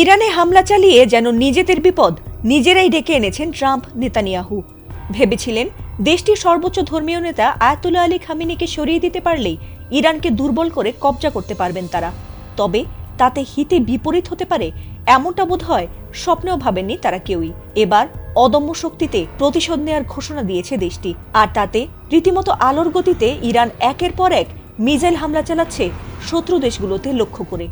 ইরানে হামলা চালিয়ে যেন নিজেদের বিপদ নিজেরাই ডেকে এনেছেন ট্রাম্প নেতানিয়াহু। ভেবেছিলেন দেশটির সর্বোচ্চ ধর্মীয় নেতা আয়াতুল্লাহ আলী খামেনিকে সরিয়ে দিতে পারলেই ইরানকে দুর্বল করে কবজা করতে পারবেন তারা। তবে তাতে হিতে বিপরীত হতে পারে এমনটা বোধ হয় স্বপ্নেও ভাবেননি তারা কেউই। এবার অদম্য শক্তিতে প্রতিশোধ নেওয়ার ঘোষণা দিয়েছে দেশটি, আর তাতে রীতিমতো আলোর গতিতে ইরান একের পর এক মিসাইল হামলা চালাচ্ছে শত্রু দেশগুলোতে লক্ষ্য করে।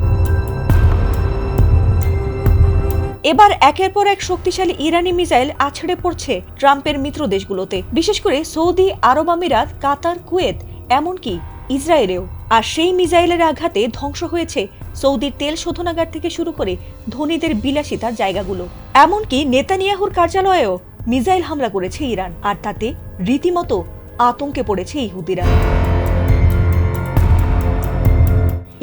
এবার একের পর এক শক্তিশালী ইরানি মিসাইল আছড়ে পড়ছে ট্রাম্পের মিত্র দেশগুলোতে, বিশেষ করে সৌদি আরব আমিরাত, কাতার, কুয়েত, এমনকি ইসরায়েলেও। আর সেই মিসাইলের আঘাতে ধ্বংস হয়েছে সৌদির তেল শোধনাগার থেকে শুরু করে ধনীদের বিলাসিতার জায়গাগুলো। এমনকি নেতানিয়াহুর কার্যালয়েও মিসাইল হামলা করেছে ইরান, আর তাতে রীতিমতো আতঙ্কে পড়েছে ইহুদিরা।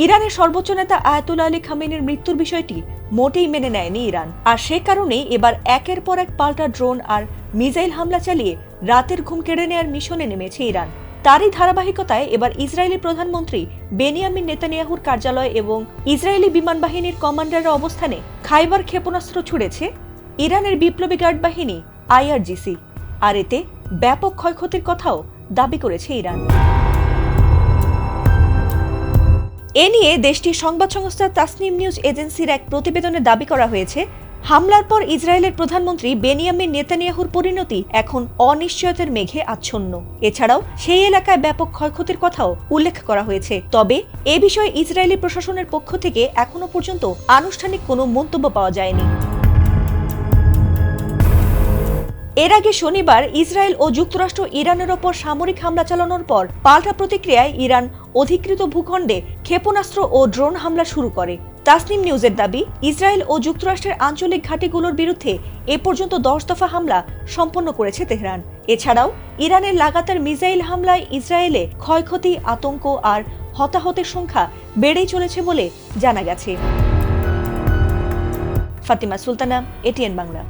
ইরানের সর্বোচ্চ নেতা আয়াতুল্লাহ আলী খামেনির মৃত্যুর বিষয়টি মোটেই মেনে নেয়নি ইরান, আর সে কারণেই এবার একের পর এক পাল্টা ড্রোন আর মিসাইল হামলা চালিয়ে রাতের ঘুম কেড়ে নেয়ার মিশনে নেমেছে ইরান। তারই ধারাবাহিকতায় এবার ইসরায়েলি প্রধানমন্ত্রী বেনিয়ামিন নেতানিয়াহুর কার্যালয় এবং ইসরায়েলি বিমান বাহিনীর কমান্ডারের অবস্থানে খাইবার ক্ষেপণাস্ত্র ছুড়েছে ইরানের বিপ্লবী গার্ড বাহিনী IRGC, আর এতে ব্যাপক ক্ষয়ক্ষতির কথাও দাবি করেছে ইরান। এ নিয়ে দেশটির সংবাদ সংস্থা তাসনিম নিউজ এজেন্সির এক প্রতিবেদনে দাবি করা হয়েছে, হামলার পর ইসরায়েলের প্রধানমন্ত্রী বেনিয়ামিন নেতানিয়াহুর পরিণতি এখন অনিশ্চয়তার মেঘে আচ্ছন্ন। এছাড়াও সেই এলাকায় ব্যাপক ক্ষয়ক্ষতির কথাও উল্লেখ করা হয়েছে। তবে এ বিষয়ে ইসরায়েলি প্রশাসনের পক্ষ থেকে এখনো পর্যন্ত আনুষ্ঠানিক কোনো মন্তব্য পাওয়া যায়নি। এর আগে শনিবার ইসরায়েল ও যুক্তরাষ্ট্র ইরানের ওপর সামরিক হামলা চালানোর পর পাল্টা প্রতিক্রিয়ায় ইরান অধিকৃত ভূখণ্ডে ক্ষেপণাস্ত্র ও ড্রোন হামলা শুরু করে। তাসনিম নিউজের দাবি, ইসরায়েল ও যুক্তরাষ্ট্রের আঞ্চলিক ঘাঁটিগুলোর বিরুদ্ধে এ পর্যন্ত 10 দফা হামলা সম্পন্ন করেছে তেহরান। এছাড়াও ইরানের লাগাতার মিসাইল হামলায় ইসরায়েলে ক্ষয়ক্ষতি, আতঙ্ক আর হতাহতের সংখ্যা বেড়েই চলেছে বলে জানা গেছে। ফাতিমা সুলতানা, ATN বাংলা।